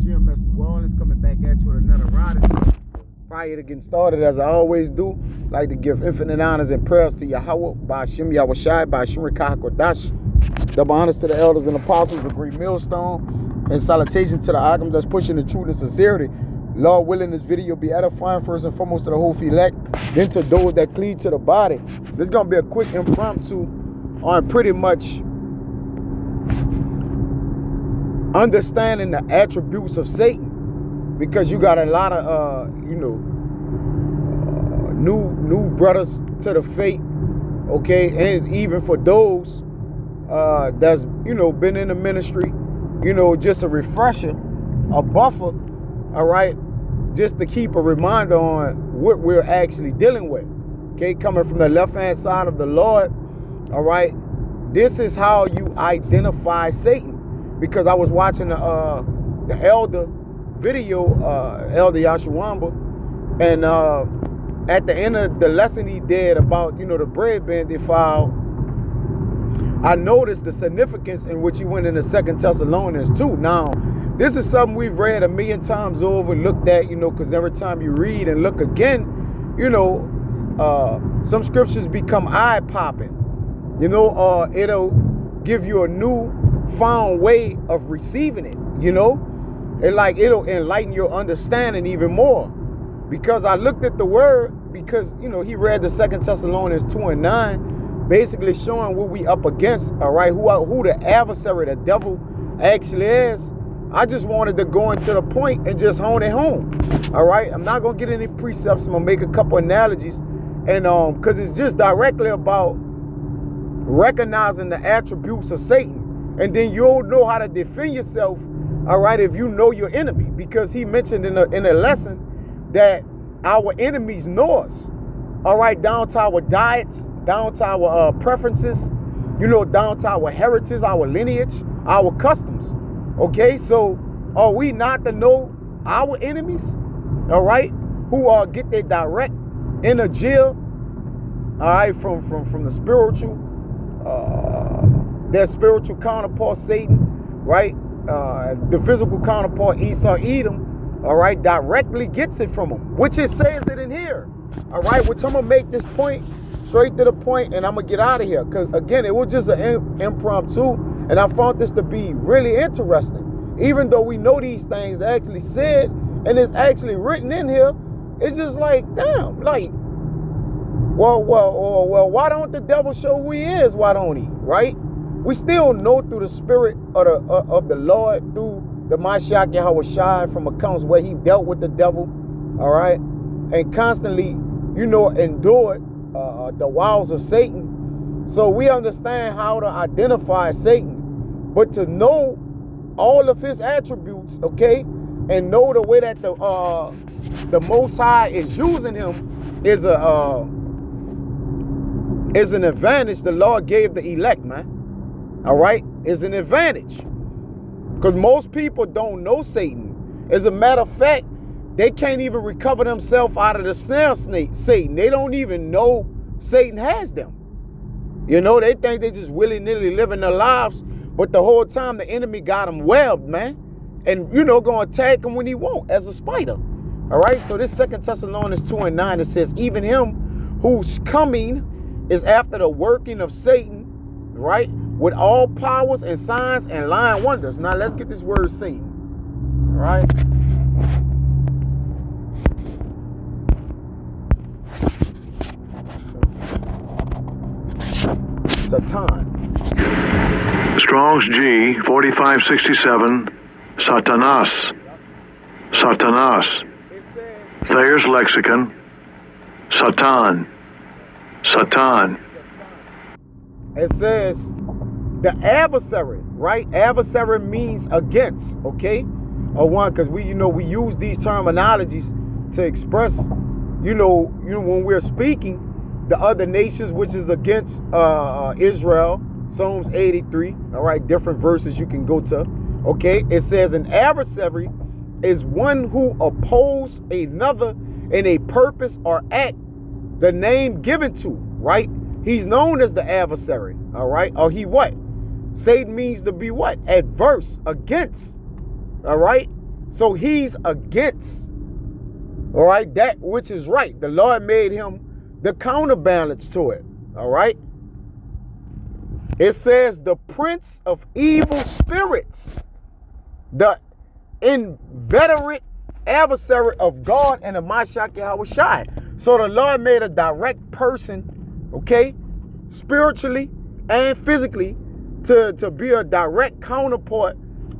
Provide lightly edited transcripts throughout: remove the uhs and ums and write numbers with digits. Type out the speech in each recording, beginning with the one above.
GMS New Orleans coming back at you with another ride. Prior to getting started, as I always do, like to give infinite honors and prayers to Yahweh, Ba'ashim Yahushai, Ba'ashim Rikah HaKodash. Double honors to the elders and apostles of Great Millstone, and salutation to the Agam that's pushing the truth and sincerity. Lord willing, this video be edifying first and foremost to the whole elect, then to those that cleave to the body. This is going to be a quick impromptu on pretty much understanding the attributes of Satan, because you got a lot of new brothers to the faith, okay, and even for those that's been in the ministry, just a refresher, a buffer, all right, just to keep a reminder on what we're actually dealing with, okay, coming from the left hand side of the Lord. All right, this is how you identify Satan. Because I was watching the elder video, Elder Yashawamba, and at the end of the lesson he did about the bread being defiled, I noticed the significance in which he went into 2 Thessalonians 2. Now, this is something we've read a million times over, looked at, because every time you read and look again, some scriptures become eye-popping. It'll give you a new found way of receiving it, it'll enlighten your understanding even more. Because I looked at the word, because he read the 2 Thessalonians 2:9, basically showing what we up against, all right, who the adversary, the devil, actually is. I just wanted to go into the point and just hone it home, all right. I'm not gonna get any precepts. I'm gonna make a couple analogies, and because it's just directly about recognizing the attributes of Satan. And then you'll know how to defend yourself, all right, if you know your enemy. Because he mentioned in a lesson that our enemies know us, all right, down to our diets, down to our preferences, down to our heritage, our lineage, our customs, okay? So are we not to know our enemies, all right, who get their direct energy, all right, from the spiritual, their spiritual counterpart Satan, right? The physical counterpart Esau, Edom, all right, directly gets it from them, which it says it in here, all right? Which I'm gonna make this point straight to the point, and I'm gonna get out of here, because again, it was just an impromptu, and I found this to be really interesting. Even though we know these things actually said and it's actually written in here, it's just like, damn, like, well, why don't the devil show who he is? Why don't he, right? We still know through the spirit of the Lord, through the Mashiach Yahushai, from accounts where he dealt with the devil, all right, and constantly, endured the wiles of Satan. So we understand how to identify Satan, but to know all of his attributes, okay, and know the way that the Most High is using him is an advantage the Lord gave the elect, man. All right, is an advantage, because most people don't know Satan. As a matter of fact, they can't even recover themselves out of the snare of Satan. They don't even know Satan has them. They think they just willy-nilly living their lives, but the whole time the enemy got them webbed, man, and gonna attack them when he won't, as a spider. All right, so this 2 Thessalonians 2:9, it says, even him whose coming is after the working of Satan, right, with all powers and signs and lying wonders. Now let's get this word Satan, all right? Satan. Strong's G 4567, Satanas. Satanas. Thayer's Lexicon, Satan. Satan. It says the adversary, right? Adversary means against, okay? Or one, because we use these terminologies to express, when we're speaking the other nations, which is against Israel. Psalms 83, all right, different verses you can go to, okay? It says an adversary is one who opposes another in a purpose or act the name given to, right? He's known as the adversary, all right? Or Satan means to be what? Adverse, against, all right? So he's against, all right, that which is right. The Lord made him the counterbalance to it, all right? It says the prince of evil spirits, the inveterate adversary of God and of Mashiach Yahweh Shai. So the Lord made a direct person, okay, spiritually and physically, to be a direct counterpart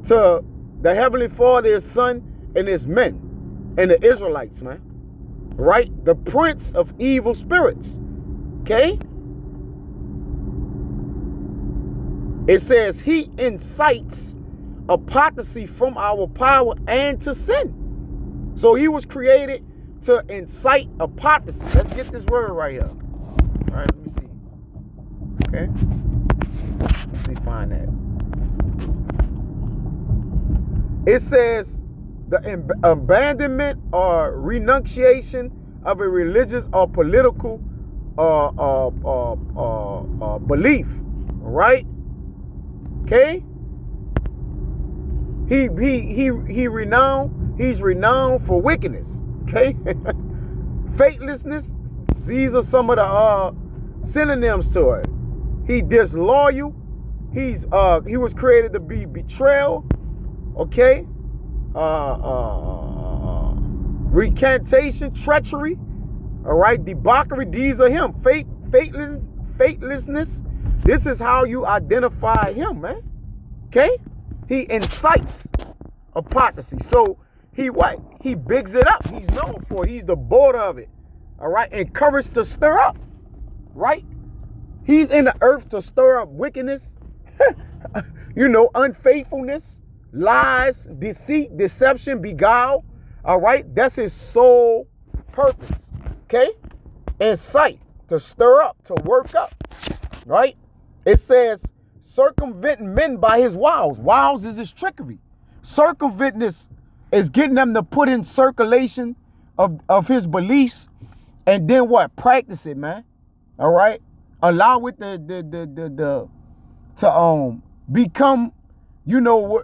to the Heavenly Father, His Son, and His men, and the Israelites, man. Right? The prince of evil spirits. Okay? It says he incites apostasy from our power and to sin. So he was created to incite apostasy. Let's get this word right here. All right, let me see. Okay? Let me find that. It says the abandonment or renunciation of a religious or political belief. Right? Okay? He's renowned for wickedness. Okay? Faithlessness. These are some of the synonyms to it. He disloyal. He was created to be betrayal. Okay? Recantation, treachery. All right? Debauchery. These are him. Faithlessness. This is how you identify him, man. Okay? He incites apostasy. So he what? He bigs it up. He's known for it. He's the border of it. All right? Encouraged to stir up. Right? He's in the earth to stir up wickedness. You know, unfaithfulness, lies, deceit, deception, beguile. All right? That's his sole purpose. Okay? Incite, to stir up, to work up. Right? It says, circumventing men by his wiles. Wiles is his trickery. Circumventing is getting them to put in circulation of his beliefs, and then what? Practice it, man. All right? Allow it to become, you know,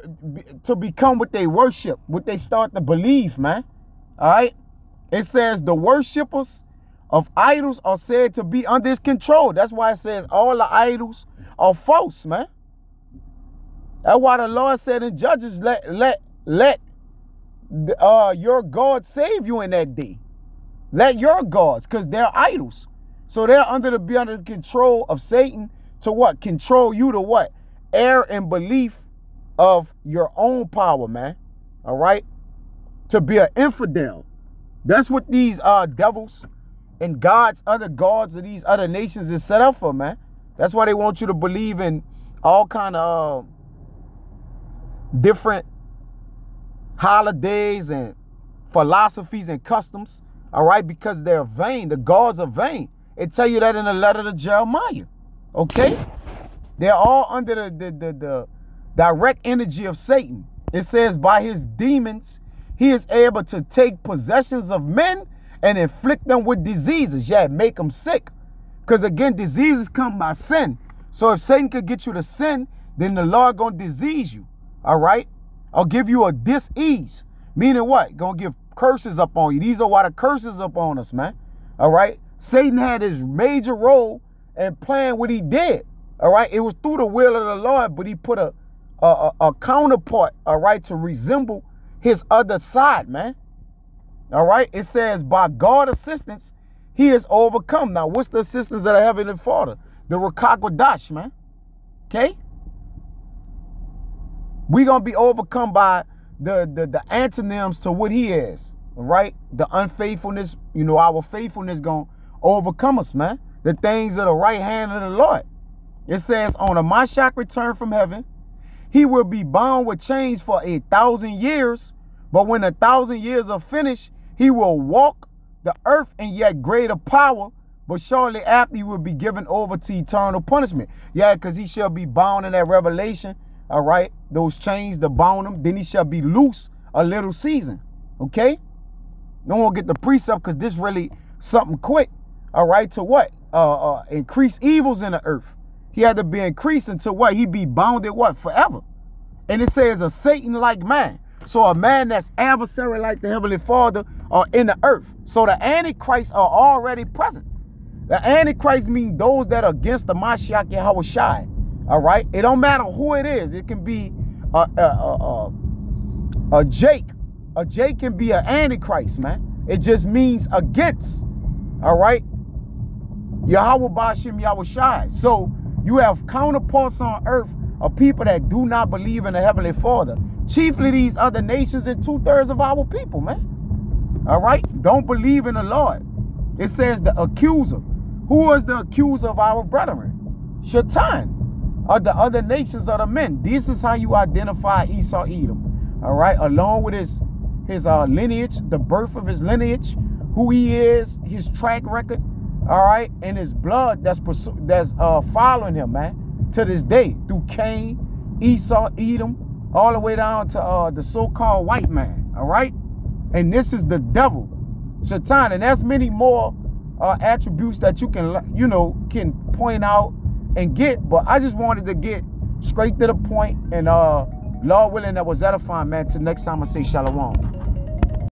to become what they worship, what they start to believe, man. All right? It says the worshipers of idols are said to be under his control. That's why it says all the idols are false, man. That's why the Lord said in Judges, let your God save you in that day. Let your gods, because they're idols. So they're under the control of Satan to what? Control you to what? Err in belief of your own power, man. All right? To be an infidel. That's what these devils and gods, other gods of these other nations is set up for, man. That's why they want you to believe in all kind of different holidays and philosophies and customs. All right? Because they're vain. The gods are vain. It tell you that in the letter to Jeremiah. Okay? They're all under the direct energy of Satan. It says by his demons, he is able to take possessions of men and inflict them with diseases. Yeah, make them sick. Because again, diseases come by sin. So if Satan could get you to sin, then the Lord gonna disease you. All right? Or give you a dis-ease. Meaning what? Gonna give curses up on you. These are why the curses up on us, man. All right? Satan had his major role in playing what he did. All right? It was through the will of the Lord, but he put a counterpart, all right, to resemble his other side, man. All right? It says, by God's assistance, he is overcome. Now, what's the assistance of the Heavenly Father? The Rakakwadash, man. Okay? We're going to be overcome by the antonyms to what he is. All right? The unfaithfulness, you know, our faithfulness going to overcome us, man. The things of the right hand of the Lord. It says, on a Mashiach return from heaven, he will be bound with chains for 1,000 years. But when 1,000 years are finished, he will walk the earth in yet greater power. But shortly after, he will be given over to eternal punishment. Yeah, because he shall be bound in that revelation. All right, those chains to bound him. Then he shall be loose a little season. Okay? Don't want to get the precept because this really something quick. All right, to what? Increase evils in the earth. He had to be increased until what? He be bounded what? Forever. And it says a Satan-like man. So a man that's adversary like the Heavenly Father are in the earth. So the Antichrist are already present. The Antichrist means those that are against the Mashiach Yahushai. All right? It don't matter who it is. It can be a Jake. A Jake can be an Antichrist, man. It just means against. All right? Yahweh Bashim Yahushai. So you have counterparts on earth of people that do not believe in the Heavenly Father. Chiefly these other nations and 2/3 of our people, man. All right? Don't believe in the Lord. It says the accuser. Who was the accuser of our brethren? Shaitan. Of the other nations of the men. This is how you identify Esau Edom. All right? Along with his lineage, the birth of his lineage, who he is, his track record, all right, and his blood that's following him, man, to this day, through Cain, Esau, Edom, all the way down to the so-called white man, all right? And this is the devil, Shaitan, and there's many more attributes that you can point out and get, but I just wanted to get straight to the point, and Lord willing, that was edifying, man. Till next time, I say shalom.